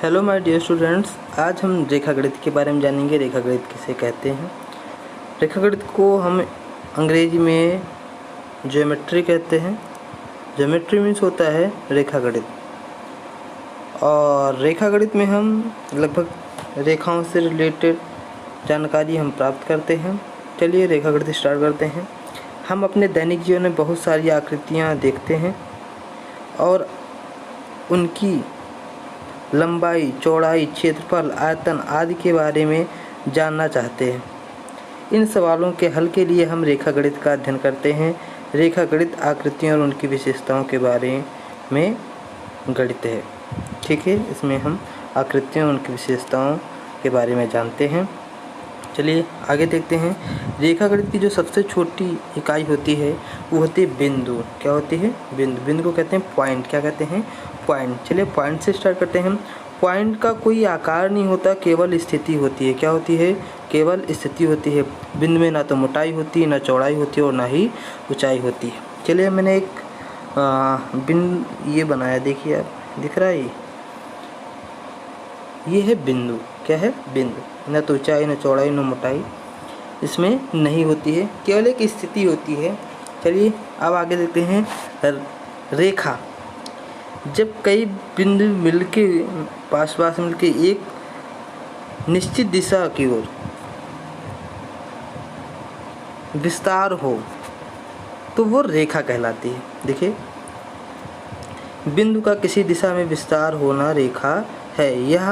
Hello my dear students, आज हम रेखागणित के बारे में जानेंगे। रेखागणित किसे कहते हैं? रेखागणित को हम अंग्रेजी में ज्योमेट्री कहते हैं। ज्योमेट्री मीन्स होता है रेखागणित, और रेखागणित में हम लगभग रेखाओं से रिलेटेड जानकारी हम प्राप्त करते हैं। चलिए रेखागणित स्टार्ट करते हैं। हम अपने दैनिक जीवन में बहुत सारी आकृतियाँ देखते हैं और उनकी लंबाई, चौड़ाई, क्षेत्रफल, आयतन आदि के बारे में जानना चाहते हैं। इन सवालों के हल के लिए हम रेखागणित का अध्ययन करते हैं। रेखागणित आकृतियों और उनकी विशेषताओं के बारे में गणित है। ठीक है, इसमें हम आकृतियों और उनकी विशेषताओं के बारे में जानते हैं। चलिए आगे देखते हैं। रेखागणित की जो सबसे छोटी इकाई होती है वो होती है बिंदु। क्या होती है? बिंदु। बिंदु को कहते हैं पॉइंट। क्या कहते हैं? पॉइंट। चलिए पॉइंट से स्टार्ट करते हैं। पॉइंट का कोई आकार नहीं होता, केवल स्थिति होती है। क्या होती है? केवल स्थिति होती है। बिंदु में ना तो मोटाई होती है, ना चौड़ाई होती है और ना ही ऊंचाई होती है। चलिए मैंने एक बिंदु ये बनाया, देखिए आप, दिख रहा है ये है बिंदु। क्या है? बिंदु। न तो ऊंचाई, न चौड़ाई, न मोटाई इसमें नहीं होती है, केवल एक स्थिति होती है। चलिए अब आगे देखते हैं। रेखा, जब कई बिंदु मिलके पास मिलके एक निश्चित दिशा की ओर विस्तार हो तो वो रेखा कहलाती है। देखिए, बिंदु का किसी दिशा में विस्तार होना रेखा है। यह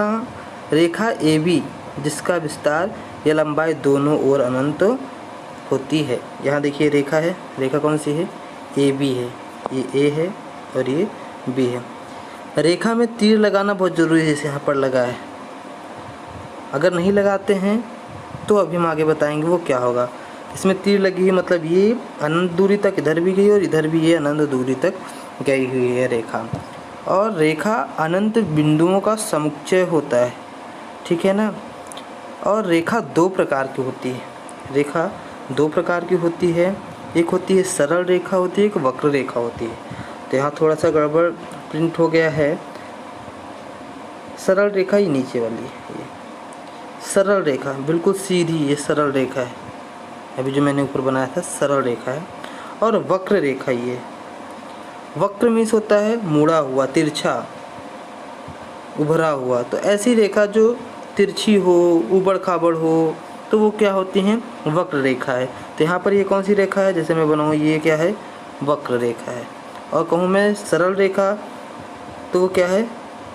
रेखा AB, जिसका विस्तार या लंबाई दोनों ओर अनंत होती है। यहाँ देखिए रेखा है। रेखा कौन सी है? AB है। ये A है और ये B है। रेखा में तीर लगाना बहुत ज़रूरी है, जैसे यहाँ पर लगा है। अगर नहीं लगाते हैं तो अभी हम आगे बताएंगे वो क्या होगा। इसमें तीर लगी है मतलब ये अनंत दूरी तक इधर भी गई और इधर भी ये अनंत दूरी तक गई हुई है रेखा। और रेखा अनंत बिंदुओं का समुच्चय होता है। ठीक है ना? और रेखा दो प्रकार की होती है। रेखा दो प्रकार की होती है। एक होती है सरल रेखा होती है, एक वक्र रेखा होती है। तो यहाँ थोड़ा सा गड़बड़ प्रिंट हो गया है। सरल रेखा ही नीचे वाली है। ये सरल रेखा बिल्कुल सीधी, ये सरल रेखा है। अभी जो मैंने ऊपर बनाया था सरल रेखा है। और वक्र रेखा, ये वक्र मीन्स होता है मुड़ा हुआ, तिरछा, उभरा हुआ। तो ऐसी रेखा जो तिरछी हो, उबड़ खाबड़ हो, तो वो क्या होती हैं? वक्र रेखा है। तो यहाँ पर ये कौन सी रेखा है? जैसे मैं बनाऊँ, ये क्या है? वक्र रेखा है। और कहूँ मैं सरल रेखा, तो वो क्या है?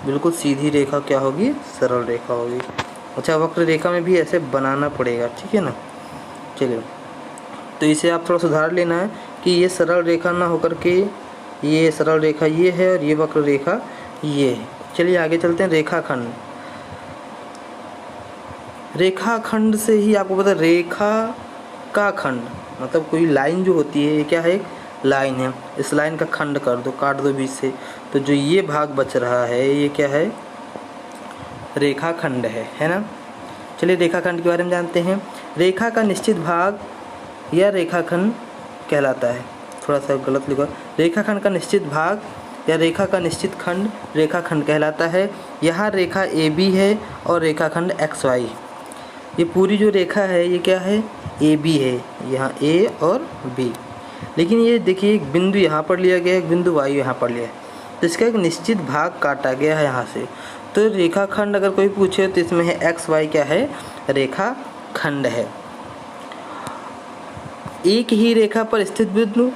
बिल्कुल सीधी रेखा क्या होगी? सरल रेखा होगी। अच्छा, वक्र रेखा में भी ऐसे बनाना पड़ेगा। ठीक है ना? चलिए, तो इसे आप थोड़ा सुधार लेना है कि ये सरल रेखा ना होकर के ये सरल रेखा ये है और ये वक्र रेखा ये है। चलिए आगे चलते हैं। रेखाखंड। रेखाखंड से ही आपको पता, रेखा का खंड मतलब कोई लाइन जो होती है, ये क्या है? लाइन है। इस लाइन का खंड कर दो, काट दो बीच से, तो जो ये भाग बच रहा है ये क्या है? रेखाखंड है ना? चलिए रेखाखंड के बारे में जानते हैं। रेखा का निश्चित भाग या रेखाखंड कहलाता है। थोड़ा सा गलत लिखा। रेखाखंड का निश्चित भाग या रेखा का निश्चित खंड रेखाखंड कहलाता है। यहाँ रेखा AB है और रेखाखंड XY। ये पूरी जो रेखा है ये क्या है? AB है। यहाँ A और B। लेकिन ये देखिए एक बिंदु यहाँ पर लिया गया है, एक बिंदु Y यहाँ पर लिया है, तो इसका एक निश्चित भाग काटा गया है यहाँ से। तो रेखाखंड अगर कोई पूछे तो इसमें है XY क्या है? रेखाखंड है। एक ही रेखा पर स्थित बिंदु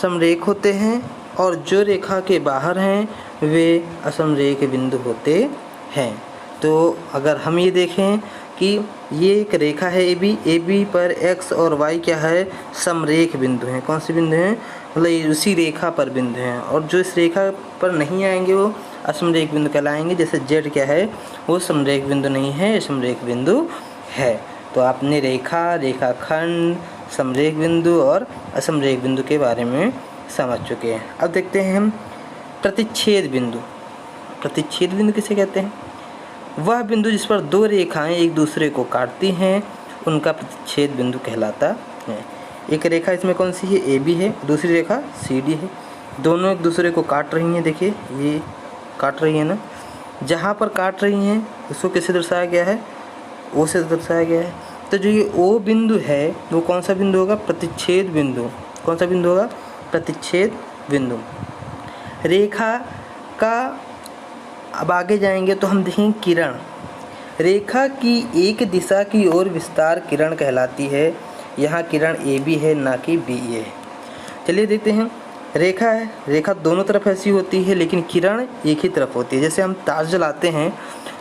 समरेख होते हैं और जो रेखा के बाहर हैं वे असमरेख बिंदु होते हैं। तो अगर हम ये देखें कि ये एक रेखा है AB पर X और Y क्या है? समरेख बिंदु हैं। कौन से बिंदु हैं? मतलब उसी रेखा पर बिंदु हैं, और जो इस रेखा पर नहीं आएंगे वो असमरेख बिंदु कहलाएंगे। जैसे Z क्या है? वो समरेख बिंदु नहीं है, समरेख बिंदु है। तो आपने रेखा, रेखाखंड, समरेख बिंदु और असमरेख बिंदु के बारे में समझ चुके हैं। अब देखते हैं हम प्रतिच्छेद बिंदु। प्रतिच्छेद बिंदु किसे कहते हैं? वह बिंदु जिस पर दो रेखाएं एक दूसरे को काटती हैं उनका प्रतिच्छेद बिंदु कहलाता है। एक रेखा इसमें कौन सी है? AB है। दूसरी रेखा CD है। दोनों एक दूसरे को काट रही हैं। देखिए ये काट रही है ना, जहाँ पर काट रही हैं उसको किससे दर्शाया गया है, ओ से दर्शाया गया है। तो जो ये ओ बिंदु है वो कौन सा बिंदु होगा, प्रतिच्छेद बिंदु। कौन सा बिंदु होगा, प्रतिच्छेद बिंदु। रेखा का अब आगे जाएंगे तो हम देखेंगे किरण। रेखा की एक दिशा की ओर विस्तार किरण कहलाती है। यहाँ किरण ए बी है, ना कि बी ए है। चलिए देखते हैं। रेखा है, रेखा दोनों तरफ ऐसी होती है, लेकिन किरण एक ही तरफ होती है। जैसे हम टार्च जलाते हैं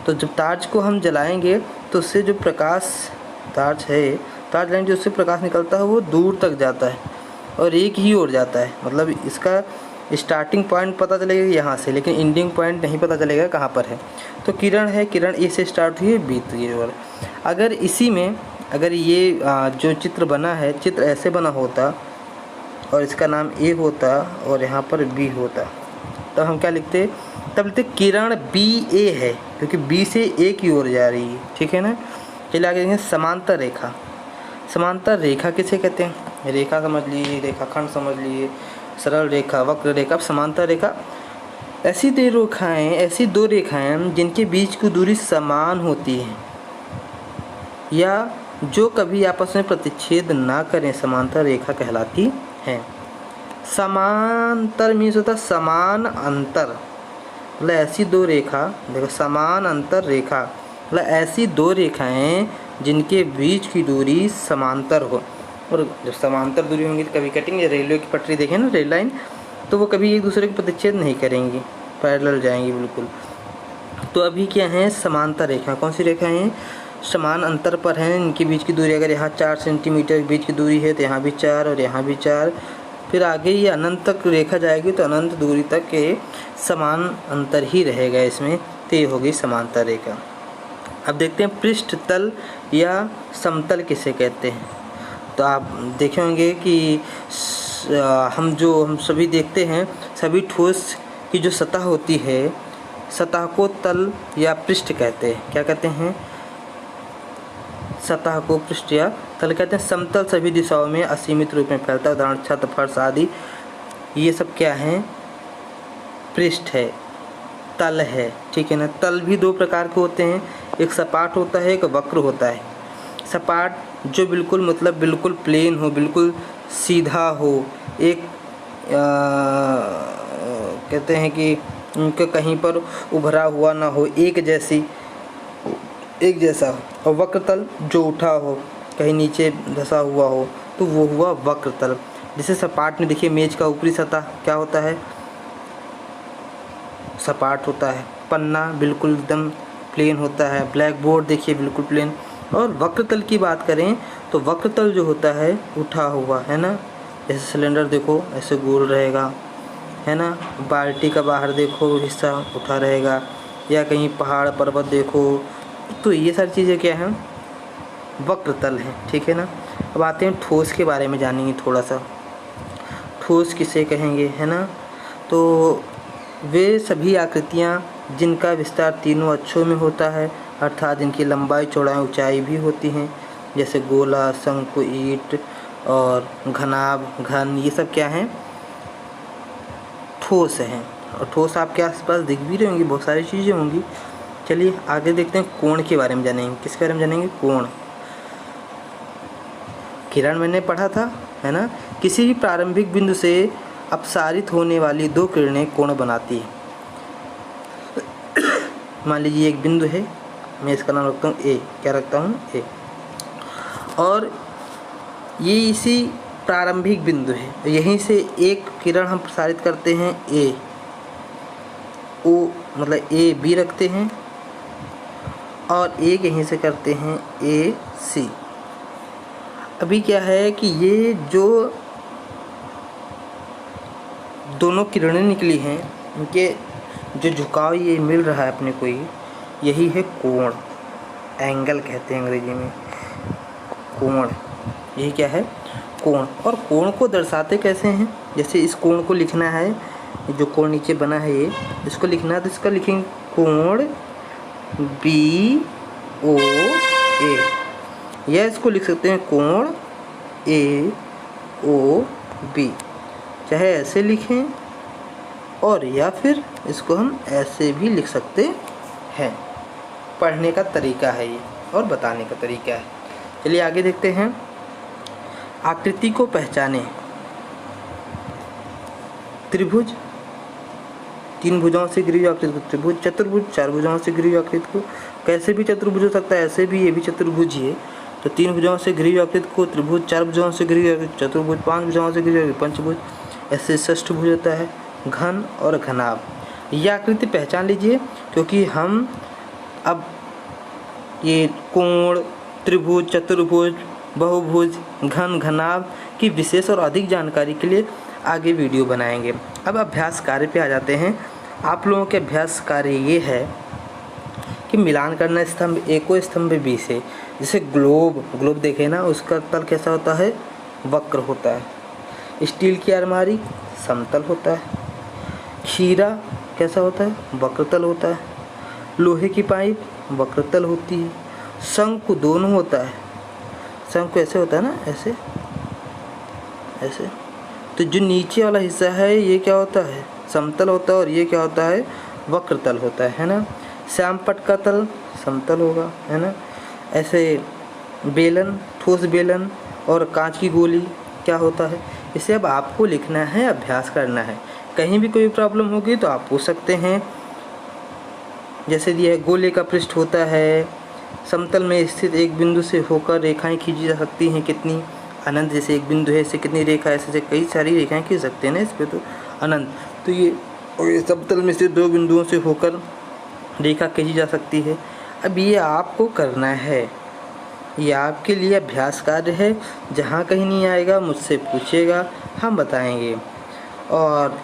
तो जब टार्च को हम जलाएंगे तो उससे जो प्रकाश, टार्च लाइन जो उससे प्रकाश निकलता है वो दूर तक जाता है और एक ही ओर जाता है। मतलब इसका स्टार्टिंग पॉइंट पता चलेगा यहाँ से, लेकिन एंडिंग पॉइंट नहीं पता चलेगा कहाँ पर है। तो किरण है, किरण ए से स्टार्ट हुई है बी की ओर। अगर इसी में अगर ये जो चित्र बना है, चित्र ऐसे बना होता और इसका नाम ए होता और यहाँ पर बी होता, तब हम क्या लिखते, तब लिखते किरण बी ए है, क्योंकि बी से ए की ओर जा रही है। ठीक है ना। चलिए आगे देखेंगे समांतर रेखा। समांतर रेखा किसे कहते हैं, रेखा समझ लीजिए, रेखाखंड समझ लीजिए, सरल रेखा, वक्र रेखा। समांतर रेखा ऐसी दो रेखाएं जिनके बीच की दूरी समान होती है या जो कभी आपस में प्रतिच्छेद ना करें, समांतर रेखा कहलाती हैं। समांतर मीन्स होता समान अंतर, मतलब ऐसी दो रेखा, देखो समान अंतर रेखा मतलब ऐसी दो रेखाएं जिनके बीच की दूरी समांतर हो। और जब समांतर दूरी होंगी तो कभी कटेंगे। रेलवे की पटरी देखें ना, रेल लाइन, तो वो कभी एक दूसरे को प्रतिच्छेद नहीं करेंगी, पैरेलल जाएंगी बिल्कुल। तो अभी क्या है, समांतर रेखा। कौन सी रेखा हैं, समान अंतर पर हैं। इनके बीच की दूरी अगर यहाँ 4 सेंटीमीटर के बीच की दूरी है तो यहाँ भी 4 और यहाँ भी 4। फिर आगे ये अनंत तक रेखा जाएगी तो अनंत दूरी तक के समान अंतर ही रहेगा इसमें, तो ये होगी समांतर रेखा। अब देखते हैं पृष्ठ तल या समतल किसे कहते हैं। तो आप देखे होंगे कि हम सभी देखते हैं, सभी ठोस की जो सतह होती है, सतह को तल या पृष्ठ कहते हैं। क्या कहते हैं, सतह को पृष्ठ या तल कहते हैं। समतल सभी दिशाओं में असीमित रूप में फैलता है, उदाहरण छत, फर्श आदि। ये सब क्या है, पृष्ठ है, तल है। ठीक है ना। तल भी दो प्रकार के होते हैं, एक सपाट होता है, एक वक्र होता है। सपाट जो बिल्कुल मतलब बिल्कुल प्लेन हो, बिल्कुल सीधा हो, एक कहते हैं कि उनका कहीं पर उभरा हुआ ना हो, एक जैसा। और वक्र तल जो उठा हो, कहीं नीचे धंसा हुआ हो, तो वो हुआ वक्र तल। जैसे सपाट में देखिए, मेज का ऊपरी सतह क्या होता है, सपाट होता है। पन्ना बिल्कुल एकदम प्लेन होता है। ब्लैक बोर्ड देखिए बिल्कुल प्लेन। और वक्र तल की बात करें तो वक्र तल जो होता है उठा हुआ, है ना। जैसे सिलेंडर देखो ऐसे गोल रहेगा, है ना। बाल्टी का बाहर देखो हिस्सा उठा रहेगा, या कहीं पहाड़ पर्वत देखो, तो ये सारी चीज़ें क्या हैं, वक्र तल हैं। ठीक है ना। अब आते हैं ठोस के बारे में जानेंगे थोड़ा सा। ठोस किसे कहेंगे, है ना। तो वे सभी आकृतियाँ जिनका विस्तार तीनों अक्षों में होता है, अर्थात जिनकी लंबाई चौड़ाई ऊंचाई भी होती हैं, जैसे गोला, शंकु, ईंट और घनाभ, घन, ये सब क्या हैं, ठोस हैं। और ठोस आपके आसपास दिख भी रही होंगी, बहुत सारी चीज़ें होंगी। चलिए आगे देखते हैं, कोण के बारे में जानेंगे। किसके बारे में जानेंगे, कोण। किरण मैंने पढ़ा था, है ना। किसी भी प्रारंभिक बिंदु से अपसारित होने वाली दो किरणें कोण बनाती है। मान लीजिए एक बिंदु है, मैं इसका नाम रखता हूँ ए। क्या रखता हूँ, ए। और ये इसी प्रारंभिक बिंदु है, यहीं से एक किरण हम प्रसारित करते हैं ए ओ, मतलब ए बी रखते हैं, और एक यहीं से करते हैं ए सी। अभी क्या है कि ये जो दोनों किरणें निकली हैं, इनके जो झुकाव ये मिल रहा है अपने को, यही है कोण। एंगल कहते हैं अंग्रेजी में, कोण। यही क्या है, कोण। और कोण को दर्शाते कैसे हैं, जैसे इस कोण को लिखना है, जो कोण नीचे बना है ये, इसको लिखना है तो इसका लिखेंगे कोण बी ओ ए, या इसको लिख सकते हैं कोण ए ओ बी। चाहे ऐसे लिखें और या फिर इसको हम ऐसे भी लिख सकते है, पढ़ने का तरीका है ये और बताने का तरीका है। चलिए आगे देखते हैं। आकृति को पहचानें। त्रिभुज, 3 भुजाओं से घिरी हुई आकृति को त्रिभुज। चतुर्भुज, 4 भुजाओं से घिरी हुई आकृति को, कैसे भी चतुर्भुज हो सकता है, ऐसे भी ये भी चतुर्भुज ही है। तो 3 भुजाओं से घिरी हुई आकृति को त्रिभुज, 4 भुजाओं से घिरी हुई आकृति चतुर्भुज, 5 भुजाओं से घिरी हुई पंचभुज, ऐसे षष्ठभुज होता है। घन और घनाभ, यह आकृति पहचान लीजिए, क्योंकि हम अब ये कोण, त्रिभुज, चतुर्भुज, बहुभुज, घन, घनाभ की विशेष और अधिक जानकारी के लिए आगे वीडियो बनाएंगे। अब अभ्यास कार्य पे आ जाते हैं। आप लोगों के अभ्यास कार्य ये है कि मिलान करना स्तंभ ए को स्तंभ बी से। जैसे ग्लोब देखे ना, उसका तल कैसा होता है, वक्र होता है। स्टील की अलमारी समतल होता है। खीरा कैसा होता है, वक्रतल होता है। लोहे की पाइप वक्रतल होती है। शंकु दोनों होता है, शंकु ऐसे होता है ना, ऐसे ऐसे। तो जो नीचे वाला हिस्सा है ये क्या होता है, समतल होता है, और ये क्या होता है, वक्रतल होता है ना। श्यामपट्ट का तल समतल होगा, है ना। ऐसे बेलन, ठोस बेलन और कांच की गोली क्या होता है। इसे अब आपको लिखना है, अभ्यास करना है। कहीं भी कोई प्रॉब्लम होगी तो आप पूछ सकते हैं। जैसे दिया है, गोले का पृष्ठ होता है, समतल में स्थित एक बिंदु से होकर रेखाएं खींची जा सकती हैं कितनी, अनंत। जैसे एक बिंदु है, इससे कितनी रेखा, ऐसे कई सारी रेखाएं खींच सकते हैं ना इस पर, तो अनंत। तो ये समतल में स्थित 2 बिंदुओं से होकर रेखा खींची जा सकती है। अब ये आपको करना है, ये आपके लिए अभ्यास कार्य है। जहाँ कहीं नहीं आएगा मुझसे पूछिएगा, हम बताएंगे। और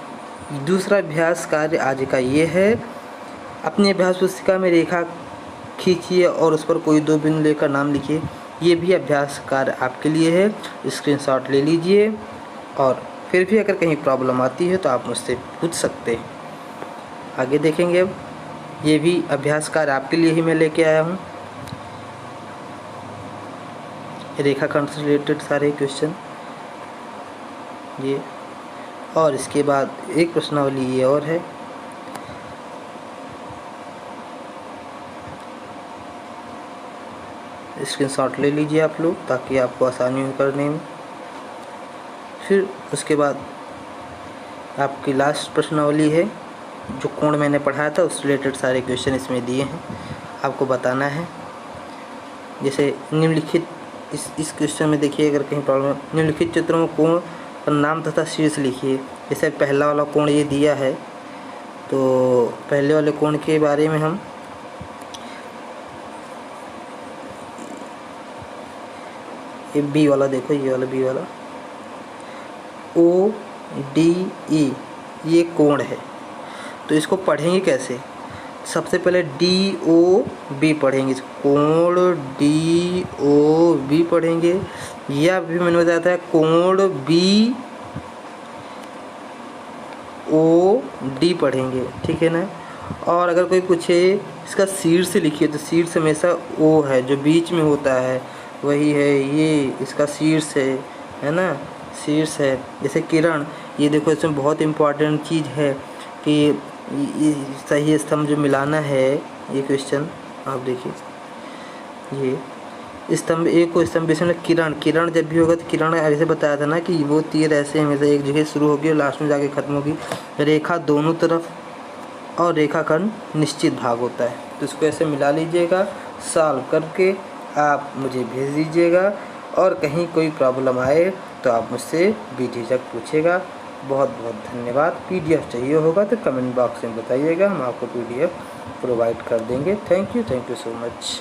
दूसरा अभ्यास कार्य आज का ये है, अपनी अभ्यास पुस्तिका में रेखा खींचिए और उस पर कोई 2 बिंदु लेकर नाम लिखिए। ये भी अभ्यास कार्य आपके लिए है, स्क्रीनशॉट ले लीजिए। और फिर भी अगर कहीं प्रॉब्लम आती है तो आप मुझसे पूछ सकते हैं। आगे देखेंगे। अब ये भी अभ्यास कार्य आपके लिए ही मैं लेके आया हूँ, रेखाखंड से रिलेटेड सारे क्वेश्चन ये। और इसके बाद एक प्रश्नावली ये और है, स्क्रीनशॉट ले लीजिए आप लोग, ताकि आपको आसानी हो करने में। फिर उसके बाद आपकी लास्ट प्रश्नावली है, जो कोण मैंने पढ़ाया था उस रिलेटेड सारे क्वेश्चन इसमें दिए हैं, आपको बताना है। जैसे निम्नलिखित, इस क्वेश्चन में देखिए, अगर कहीं प्रॉब्लम, निम्नलिखित चित्रों में कोण पर नाम तथा शीर्ष लिखिए। जैसे पहला वाला कोण ये दिया है, तो पहले वाले कोण के बारे में हम ये बी वाला देखो, ये वाला बी वाला ODE ये कोण है। तो इसको पढ़ेंगे कैसे, सबसे पहले DOB पढ़ेंगे, कोण DOB पढ़ेंगे। या भी मैंने बताया था कोण BOD पढ़ेंगे, ठीक है ना। और अगर कोई पूछे इसका शीर्ष लिखिए, तो शीर्ष हमेशा O है, जो बीच में होता है वही है, ये इसका शीर्ष है ना, शीर्ष है। जैसे किरण, ये देखो, इसमें बहुत इम्पॉर्टेंट चीज़ है कि सही स्तंभ जो मिलाना है, ये क्वेश्चन आप देखिए। ये स्तंभ ए को स्तंभ बी से किरण जब भी होगा तो किरण ऐसे बताया था ना कि वो तीर ऐसे हमेशा एक जगह शुरू होगी और लास्ट में जाके ख़त्म होगी। रेखा दोनों तरफ और रेखाखंड निश्चित भाग होता है। तो इसको ऐसे मिला लीजिएगा, सॉल्व करके आप मुझे भेज दीजिएगा। और कहीं कोई प्रॉब्लम आए तो आप मुझसे बेझिझक पूछेगा। बहुत बहुत धन्यवाद। PDF चाहिए होगा तो कमेंट बॉक्स में बताइएगा, हम आपको PDF प्रोवाइड कर देंगे। Thank you so much.